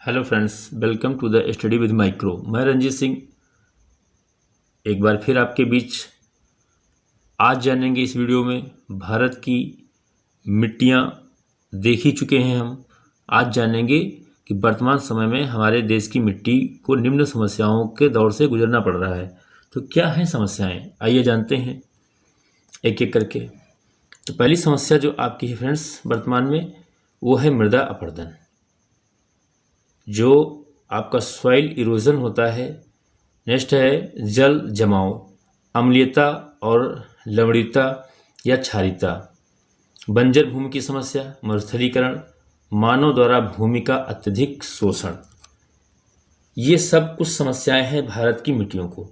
Hello friends, welcome to the study with micro. मैं रंजीत सिंह एक बार फिर आपके बीच। आज जानेंगे इस वीडियो में भारत की मिट्टियाँ देख ही चुके हैं हम। आज जानेंगे कि वर्तमान समय में हमारे देश की मिट्टी को निम्न समस्याओं के दौर से गुजरना पड़ रहा है। तो क्या हैं समस्याएं, आइए जानते हैं एक एक करके। तो पहली समस्या जो आपकी है फ्रेंड्स वर्तमान में, वो है मृदा अपरदन। जो आपका सॉइल इरोजन होता है। नेक्स्ट है जल जमाव, अम्लीयता और लवणीयता या क्षारीयता, बंजर भूमि की समस्या, मरुस्थलीकरण, मानव द्वारा भूमि का अत्यधिक शोषण। ये सब कुछ समस्याएं हैं भारत की मिट्टियों को।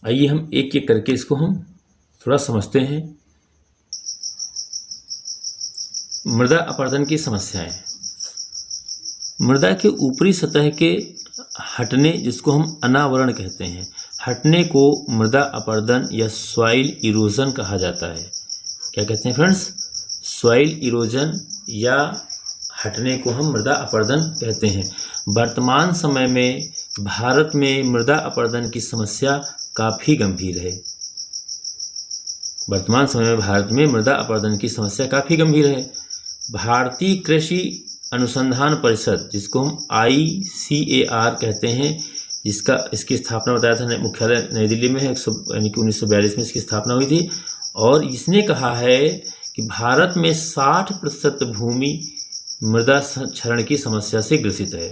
आइए हम एक एक करके इसको हम थोड़ा समझते हैं। मृदा अपरदन की समस्याएं। मृदा के ऊपरी सतह के हटने, जिसको हम अनावरण कहते हैं, हटने को मृदा अपरदन या सॉइल इरोजन कहा जाता है। क्या कहते हैं फ्रेंड्स? सॉइल इरोजन या हटने को हम मृदा अपरदन कहते हैं। वर्तमान समय में भारत में मृदा अपरदन की समस्या काफ़ी गंभीर है। वर्तमान समय में भारत में मृदा अपरदन की समस्या काफ़ी गंभीर है। भारतीय कृषि अनुसंधान परिषद, जिसको हम ICAR कहते हैं, इसकी स्थापना बताया था मुख्यालय नई दिल्ली में है, यानी कि 1942 में इसकी स्थापना हुई थी। और इसने कहा है कि भारत में 60% भूमि मृदा क्षरण की समस्या से ग्रसित है।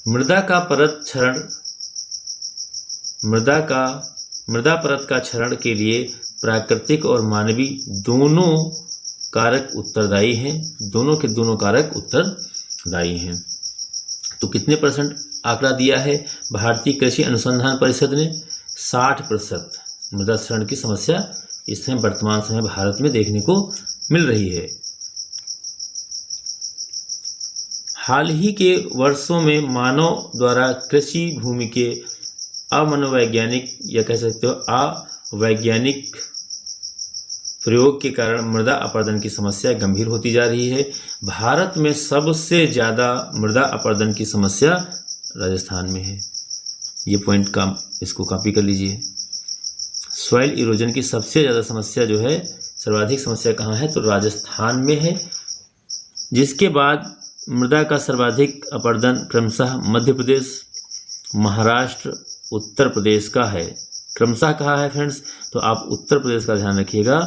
मृदा परत का क्षरण के लिए प्राकृतिक और मानवीय दोनों कारक उत्तरदायी हैं। दोनों के दोनों कारक उत्तरदायी हैं। तो कितने परसेंट आंकड़ा दिया है भारतीय कृषि अनुसंधान परिषद ने? 60% मृदा क्षरण की समस्या इस समय वर्तमान समय भारत में देखने को मिल रही है। हाल ही के वर्षों में मानव द्वारा कृषि भूमि के अमनोवैज्ञानिक या कह सकते हो अवैज्ञानिक प्रयोग के कारण मृदा अपरदन की समस्या गंभीर होती जा रही है। भारत में सबसे ज़्यादा मृदा अपरदन की समस्या राजस्थान में है। ये पॉइंट इसको कॉपी कर लीजिए। सॉइल इरोजन की सबसे ज़्यादा समस्या जो है, सर्वाधिक समस्या कहाँ है? तो राजस्थान में है। जिसके बाद मृदा का सर्वाधिक अपरदन क्रमशः मध्य प्रदेश, महाराष्ट्र, उत्तर प्रदेश का है। क्रमशः कहाँ है फ्रेंड्स? तो आप उत्तर प्रदेश का ध्यान रखिएगा,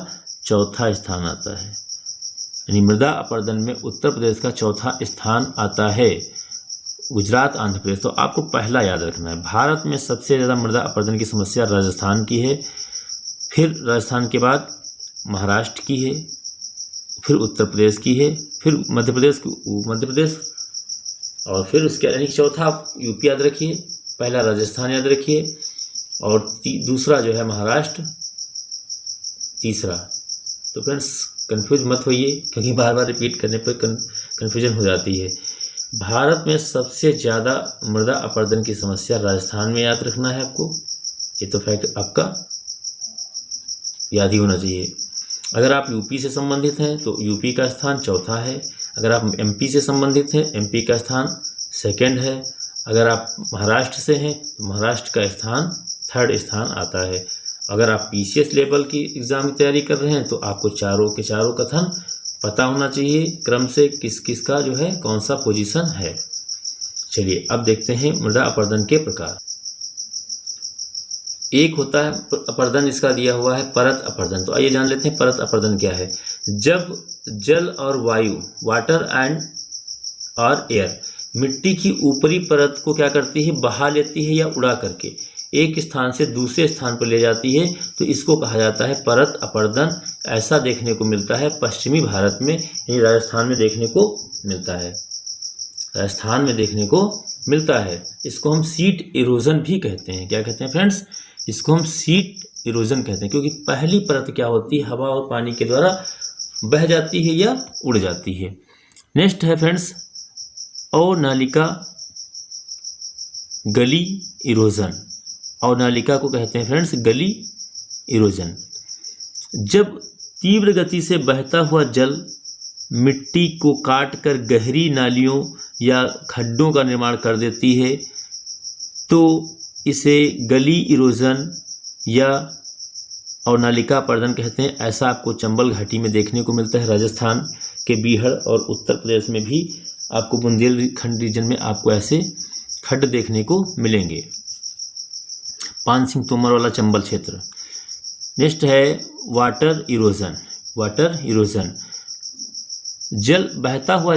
चौथा स्थान आता है। यानी मृदा अपरदन में उत्तर प्रदेश का चौथा स्थान आता है। गुजरात, आंध्र प्रदेश तो आपको पहला याद रखना है। भारत में सबसे ज़्यादा मृदा अपरदन की समस्या राजस्थान की है, फिर राजस्थान के बाद महाराष्ट्र की है, फिर उत्तर प्रदेश की है, फिर मध्य प्रदेश और फिर उसके यानी चौथा आप यूपी याद रखिए, पहला राजस्थान याद रखिए और दूसरा जो है महाराष्ट्र, तीसरा। तो फ्रेंड्स कंफ्यूज मत होइए, क्योंकि बार बार रिपीट करने पर कन्फ्यूजन हो जाती है। भारत में सबसे ज़्यादा मृदा अपरदन की समस्या राजस्थान में याद रखना है आपको। ये तो फैक्ट आपका याद ही होना चाहिए। अगर आप यूपी से संबंधित हैं तो यूपी का स्थान चौथा है। अगर आप MP से संबंधित हैं, MP का स्थान सेकंड है। अगर आप महाराष्ट्र से हैं तो महाराष्ट्र का स्थान थर्ड स्थान आता है। अगर आप PCS लेवल की एग्ज़ाम की तैयारी कर रहे हैं तो आपको चारों के चारों कथन पता होना चाहिए, क्रम से किस किस का जो है कौन सा पोजीशन है। चलिए अब देखते हैं मृदा अपरदन के प्रकार। एक होता है अपरदन, इसका दिया हुआ है परत अपरदन। तो आइए जान लेते हैं परत अपरदन क्या है। जब जल और वायु, वाटर एंड और एयर, मिट्टी की ऊपरी परत को क्या करती है? बहा लेती है या उड़ा करके एक स्थान से दूसरे स्थान पर ले जाती है, तो इसको कहा जाता है परत अपरदन। ऐसा देखने को मिलता है पश्चिमी भारत में, यानी राजस्थान में देखने को मिलता है। राजस्थान में देखने को मिलता है। इसको हम सीट इरोजन भी कहते हैं। क्या कहते हैं फ्रेंड्स? इसको हम सीट इरोजन कहते हैं, क्योंकि पहली परत क्या होती है? हवा और पानी के द्वारा बह जाती है या उड़ जाती है। नेक्स्ट है फ्रेंड्स अवनालिका गली इरोजन। अवनालिका को कहते हैं फ्रेंड्स गली इरोजन। जब तीव्र गति से बहता हुआ जल मिट्टी को काट कर गहरी नालियों या खड्डों का निर्माण कर देती है तो इसे गली इरोजन या अवनालिका अपरदन कहते हैं। ऐसा आपको चंबल घाटी में देखने को मिलता है। राजस्थान के बीहड़ और उत्तर प्रदेश में भी आपको बुंदेलखंड रीजन में आपको ऐसे खड्ड देखने को मिलेंगे। पान सिंह तोमर वाला चंबल क्षेत्र। नेक्स्ट है वाटर इरोजन। वाटर इरोजन जल बहता हुआ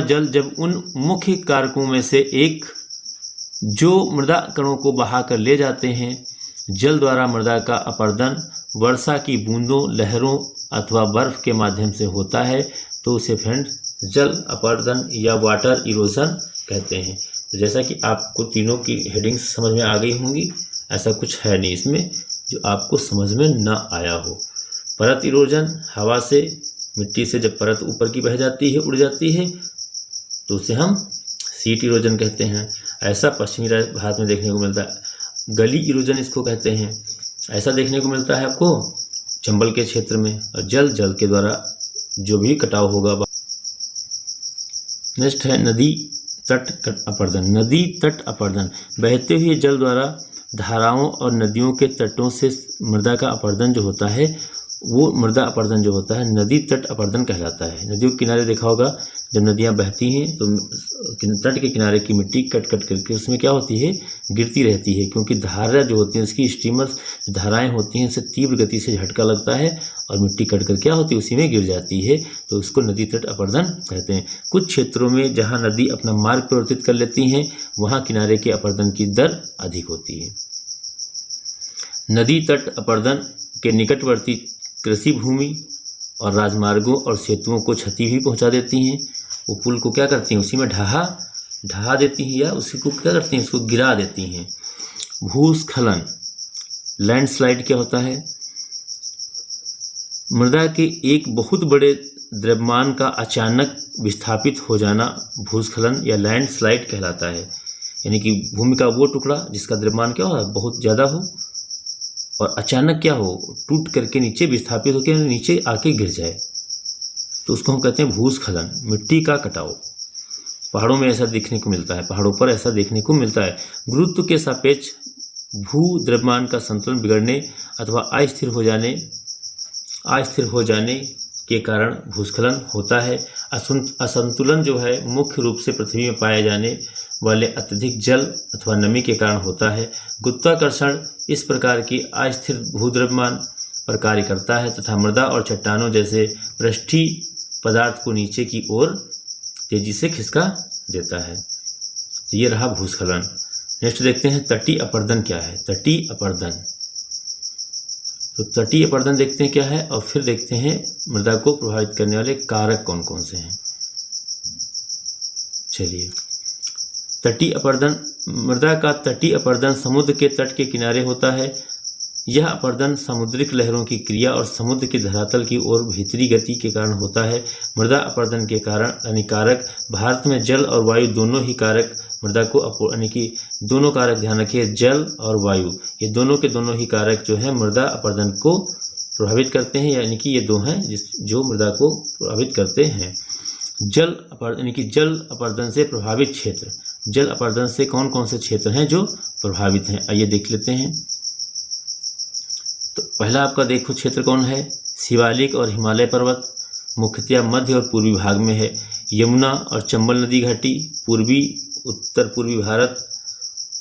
जल जब उन मुख्य कारकों में से एक जो मृदा कणों को बहाकर ले जाते हैं। जल द्वारा मृदा का अपरदन वर्षा की बूंदों, लहरों अथवा बर्फ के माध्यम से होता है तो उसे फ्रेंड्स जल अपरदन या वाटर इरोजन कहते हैं। तो जैसा कि आपको तीनों की हेडिंग्स समझ में आ गई होंगी, ऐसा कुछ है नहीं इसमें जो आपको समझ में न आया हो। परत इरोजन हवा से, मिट्टी से जब परत ऊपर की बह जाती है, उड़ जाती है तो उसे हम सीट इरोजन कहते हैं। ऐसा पश्चिमी भारत में देखने को मिलता है। गली इरोजन इसको कहते हैं। ऐसा देखने को मिलता है आपको चंबल के क्षेत्र में। और जल के द्वारा जो भी कटाव होगा। नेक्स्ट है नदी तट अपरदन। नदी तट अपरदन बहते हुए जल द्वारा धाराओं और नदियों के तटों से मृदा का अपरदन जो होता है वो मृदा अपरदन जो होता है नदी तट अपरदन कहलाता है। नदियों के किनारे देखा होगा जब नदियां बहती हैं तो तट के किनारे की मिट्टी कट करके उसमें क्या होती है, गिरती रहती है, क्योंकि धारा जो होती है उसकी स्टीमर्स धाराएं होती हैं, उससे तीव्र गति से झटका लगता है और मिट्टी कट कर क्या होती है, उसी में गिर जाती है। तो उसको नदी तट अपरदन कहते हैं। कुछ क्षेत्रों में जहाँ नदी अपना मार्ग परिवर्तित कर लेती हैं वहाँ किनारे के अपरदन की दर अधिक होती है। नदी तट अपरदन के निकटवर्ती कृषि भूमि और राजमार्गों और सेतुओं को क्षति भी पहुंचा देती हैं। वो पुल को क्या करती हैं, उसी में ढहा देती हैं या उसी को क्या करती हैं, उसको गिरा देती हैं। भूस्खलन लैंडस्लाइड क्या होता है, मृदा के एक बहुत बड़े द्रव्यमान का अचानक विस्थापित हो जाना भूस्खलन या लैंडस्लाइड कहलाता है। यानी कि भूमि का वो टुकड़ा जिसका द्रव्यमान क्या हो, बहुत ज़्यादा हो और अचानक क्या हो, टूट करके नीचे विस्थापित होकर नीचे आके गिर जाए तो उसको हम कहते हैं भूस्खलन। मिट्टी का कटाव पहाड़ों में ऐसा देखने को मिलता है, पहाड़ों पर ऐसा देखने को मिलता है। गुरुत्व के सापेक्ष भू द्रव्यमान का संतुलन बिगड़ने अथवा अस्थिर हो जाने के कारण भूस्खलन होता है। असंतुलन जो है मुख्य रूप से पृथ्वी में पाए जाने वाले अत्यधिक जल अथवा नमी के कारण होता है। गुरुत्वाकर्षण इस प्रकार की अस्थिर भूद्रव्यमान पर कार्य करता है तथा मृदा और चट्टानों जैसे पृष्ठीय पदार्थ को नीचे की ओर तेजी से खिसका देता है। तो ये रहा भूस्खलन। नेक्स्ट देखते हैं तटीय अपरदन क्या है। तटीय अपरदन, तो तटीय अपरदन देखते हैं क्या है और फिर देखते हैं मृदा को प्रभावित करने वाले कारक कौन कौन से हैं। चलिए, तटीय अपरदन, मृदा का तटीय अपरदन समुद्र के तट के किनारे होता है। यह अपरदन समुद्रिक लहरों की क्रिया और समुद्र के धरातल की ओर भीतरी गति के कारण होता है। मृदा अपरदन के कारण यानी कारक, भारत में जल और वायु दोनों ही कारक मृदा को यानी कि दोनों कारक, ध्यान रखिए, जल और वायु ये दोनों के दोनों ही कारक जो है मृदा अपरदन को प्रभावित करते हैं। यानी कि ये दो हैं जो मृदा को प्रभावित करते हैं। जल अपरदन यानी कि जल अपरदन से प्रभावित क्षेत्र, जल अपरदन से कौन कौन से क्षेत्र हैं जो प्रभावित हैं, आइए देख लेते हैं। तो पहला आपका देखो क्षेत्र कौन है, शिवालिक और हिमालय पर्वत मुख्यतः मध्य और पूर्वी भाग में है। यमुना और चंबल नदी घाटी पूर्वी उत्तर पूर्वी भारत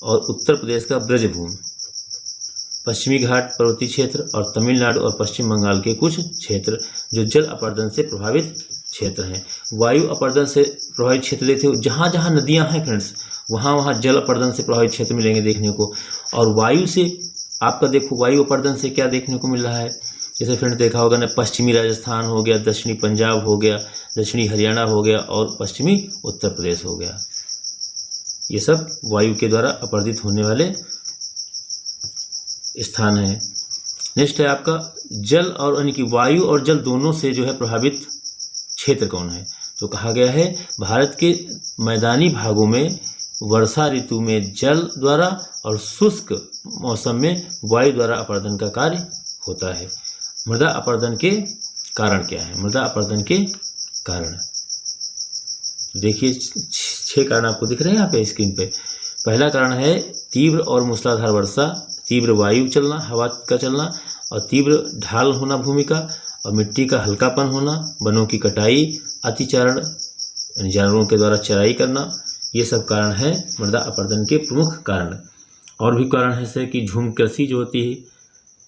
और उत्तर प्रदेश का ब्रजभूमि, पश्चिमी घाट पर्वतीय क्षेत्र और तमिलनाडु और पश्चिम बंगाल के कुछ क्षेत्र जो जल अपरदन से प्रभावित क्षेत्र हैं। वायु अपरदन से प्रभावित क्षेत्र देखते हो, जहाँ जहाँ नदियाँ हैं फ्रेंड्स वहाँ वहाँ जल अपरदन से प्रभावित क्षेत्र मिलेंगे देखने को। और वायु से आपका देखो वायु अपरदन से क्या देखने को मिल रहा है, जैसे फ्रेंड्स देखा होगा ना, पश्चिमी राजस्थान हो गया, दक्षिणी पंजाब हो गया, दक्षिणी हरियाणा हो गया और पश्चिमी उत्तर प्रदेश हो गया। ये सब वायु के द्वारा अपरदित होने वाले स्थान हैं। नेक्स्ट है आपका जल और यानी कि वायु और जल दोनों से जो है प्रभावित क्षेत्र कौन है। तो कहा गया है भारत के मैदानी भागों में वर्षा ऋतु में जल द्वारा और शुष्क मौसम में वायु द्वारा अपरदन का कार्य होता है। मृदा अपरदन के कारण क्या है, मृदा अपरदन के कारण। देखिए 6 कारण आपको दिख रहे हैं यहाँ पे स्क्रीन पे। पहला कारण है तीव्र और मूसलाधार वर्षा, तीव्र वायु चलना, हवा का चलना, और तीव्र ढाल होना भूमि का, और मिट्टी का हल्कापन होना, वनों की कटाई, अतिचारण, जानवरों के द्वारा चराई करना, ये सब कारण है मृदा अपरदन के प्रमुख कारण। और भी कारण है जैसे कि झूम कृषि जो होती है,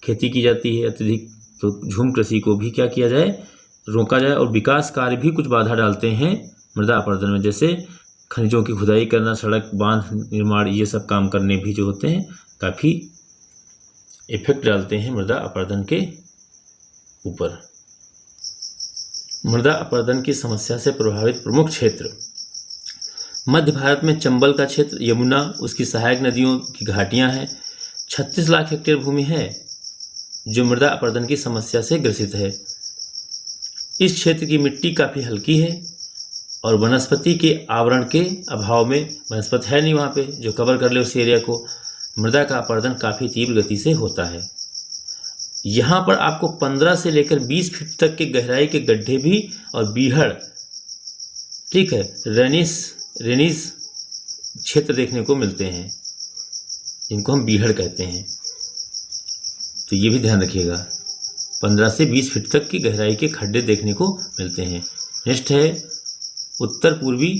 खेती की जाती है अत्यधिक, तो झूम कृषि को भी क्या किया जाए, रोका जाए। और विकास कार्य भी कुछ बाधा डालते हैं मृदा अपरदन में, जैसे खनिजों की खुदाई करना, सड़क बांध निर्माण, ये सब काम करने भी जो होते हैं काफ़ी इफेक्ट डालते हैं मृदा अपरदन के ऊपर। मृदा अपरदन की समस्या से प्रभावित प्रमुख क्षेत्र, मध्य भारत में चंबल का क्षेत्र, यमुना, उसकी सहायक नदियों की घाटियां हैं। 36 लाख हेक्टेयर भूमि है जो मृदा अपरदन की समस्या से ग्रसित है। इस क्षेत्र की मिट्टी काफ़ी हल्की है और वनस्पति के आवरण के अभाव में, वनस्पति है नहीं वहाँ पे जो कवर कर ले उस एरिया को, मृदा का अपरदन काफ़ी तीव्र गति से होता है। यहाँ पर आपको 15 से लेकर 20 फीट तक के गहराई के गड्ढे भी और बीहड़, ठीक है, रेनिस क्षेत्र देखने को मिलते हैं, जिनको हम बीहड़ कहते हैं। तो ये भी ध्यान रखिएगा, 15 से 20 फीट तक की गहराई के खड्डे देखने को मिलते हैं। नेक्स्ट है उत्तर पूर्वी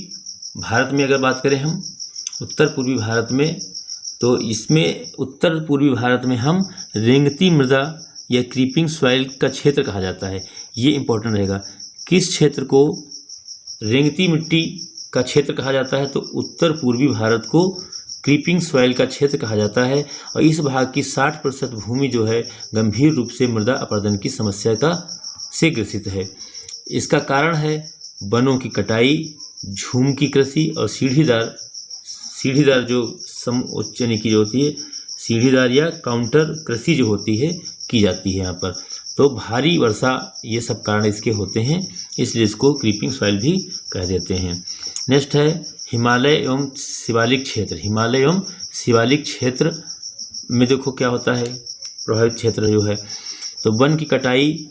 भारत में। अगर बात करें हम उत्तर पूर्वी भारत में, तो इसमें उत्तर पूर्वी भारत में हम रेंगती मृदा या क्रीपिंग सॉइल का क्षेत्र कहा जाता है। ये इंपॉर्टेंट रहेगा, किस क्षेत्र को रेंगती मिट्टी का क्षेत्र कहा जाता है, तो उत्तर पूर्वी भारत को क्रीपिंग सॉइल का क्षेत्र कहा जाता है। और इस भाग की 60% भूमि जो है गंभीर रूप से मृदा अपरदन की समस्या से ग्रसित है। इसका कारण है वनों की कटाई, झूम की कृषि और सीढ़ीदार जो उच्च की जो होती है, सीढ़ीदार या काउंटर कृषि जो होती है की जाती है यहाँ पर। तो भारी वर्षा, ये सब कारण इसके होते हैं, इसलिए इसको क्रीपिंग सॉइल भी कह देते हैं। नेक्स्ट है हिमालय एवं शिवालिक क्षेत्र। हिमालय एवं शिवालिक क्षेत्र में देखो क्या होता है, प्रभावित क्षेत्र जो है, तो वन की कटाई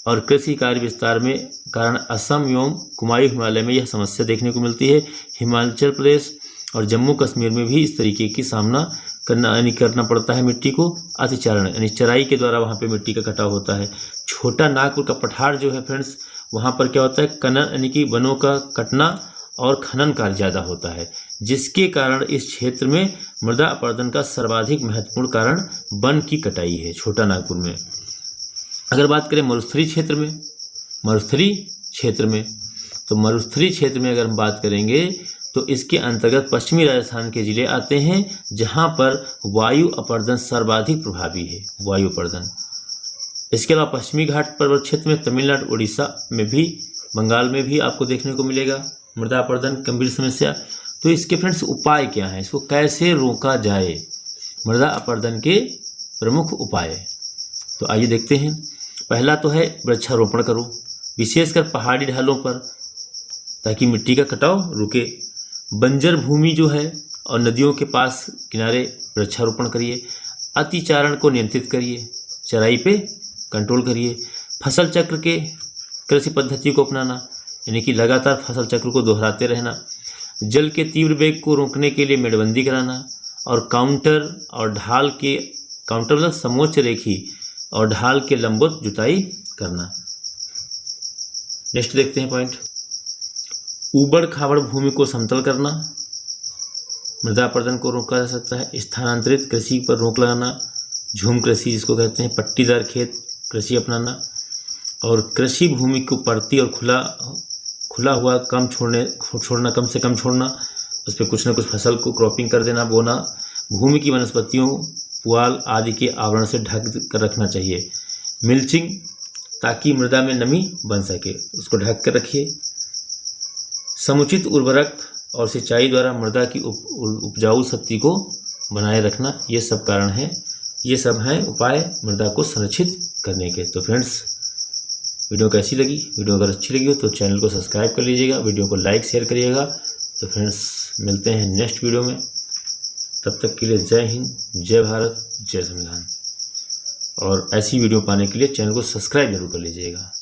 और कृषि कार्य विस्तार में कारण असम एवं कुमायूं हिमालय में यह समस्या देखने को मिलती है। हिमाचल प्रदेश और जम्मू कश्मीर में भी इस तरीके की सामना करना पड़ता है मिट्टी को। अतिचारण यानी चराई के द्वारा वहाँ पे मिट्टी का कटाव होता है। छोटा नागपुर का पठार जो है फ्रेंड्स, वहाँ पर क्या होता है, कनन यानी कि वनों का कटना और खनन कार्य ज़्यादा होता है, जिसके कारण इस क्षेत्र में मृदा अपरदन का सर्वाधिक महत्वपूर्ण कारण वन की कटाई है छोटा नागपुर में। अगर बात करें मरुस्थलीय क्षेत्र में, तो मरुस्थलीय क्षेत्र में अगर हम बात करेंगे तो इसके अंतर्गत पश्चिमी राजस्थान के जिले आते हैं, जहां पर वायु अपरदन सर्वाधिक प्रभावी है, वायु अपरदन। इसके अलावा पश्चिमी घाट पर्वत क्षेत्र में तमिलनाडु, उड़ीसा में भी, बंगाल में भी आपको देखने को मिलेगा मृदा अपरदन गंभीर समस्या। तो इसके फ्रेंड्स उपाय क्या हैं, इसको कैसे रोका जाए, मृदा अपरदन के प्रमुख उपाय, तो आइए देखते हैं। पहला तो है वृक्षारोपण करो, विशेषकर पहाड़ी ढालों पर, ताकि मिट्टी का कटाव रुके। बंजर भूमि जो है और नदियों के पास किनारे वृक्षारोपण करिए। अतिचारण को नियंत्रित करिए, चराई पे कंट्रोल करिए। फसल चक्र के कृषि पद्धति को अपनाना, यानी कि लगातार फसल चक्र को दोहराते रहना। जल के तीव्र वेग को रोकने के लिए मेड़बंदी कराना, और काउंटर मतलब समोच्च रेखी और ढाल के लंबवत जुताई करना। नेक्स्ट देखते हैं पॉइंट, ऊबड़ खाबड़ भूमि को समतल करना, मृदा अपरदन को रोका जा सकता है। स्थानांतरित कृषि पर रोक लगाना, झूम कृषि जिसको कहते हैं, पट्टीदार खेत कृषि अपनाना, और कृषि भूमि को पड़ती और खुला हुआ कम से कम छोड़ना, उस पर कुछ न कुछ फसल को क्रॉपिंग कर देना, बोना। भूमि की वनस्पतियों, पुआल आदि के आवरण से ढक कर रखना चाहिए। मिल्चिंग, ताकि मृदा में नमी बन सके, उसको ढक कर रखिए। समुचित उर्वरक और सिंचाई द्वारा मृदा की उपजाऊ शक्ति को बनाए रखना, ये सब कारण हैं, ये सब हैं उपाय मृदा को संरक्षित करने के। तो फ्रेंड्स, वीडियो कैसी लगी? वीडियो अगर अच्छी लगी हो तो चैनल को सब्सक्राइब कर लीजिएगा, वीडियो को लाइक शेयर करिएगा। तो फ्रेंड्स, मिलते हैं नेक्स्ट वीडियो में, तब तक के लिए जय हिंद, जय भारत, जय संविधान। और ऐसी वीडियो पाने के लिए चैनल को सब्सक्राइब जरूर कर लीजिएगा।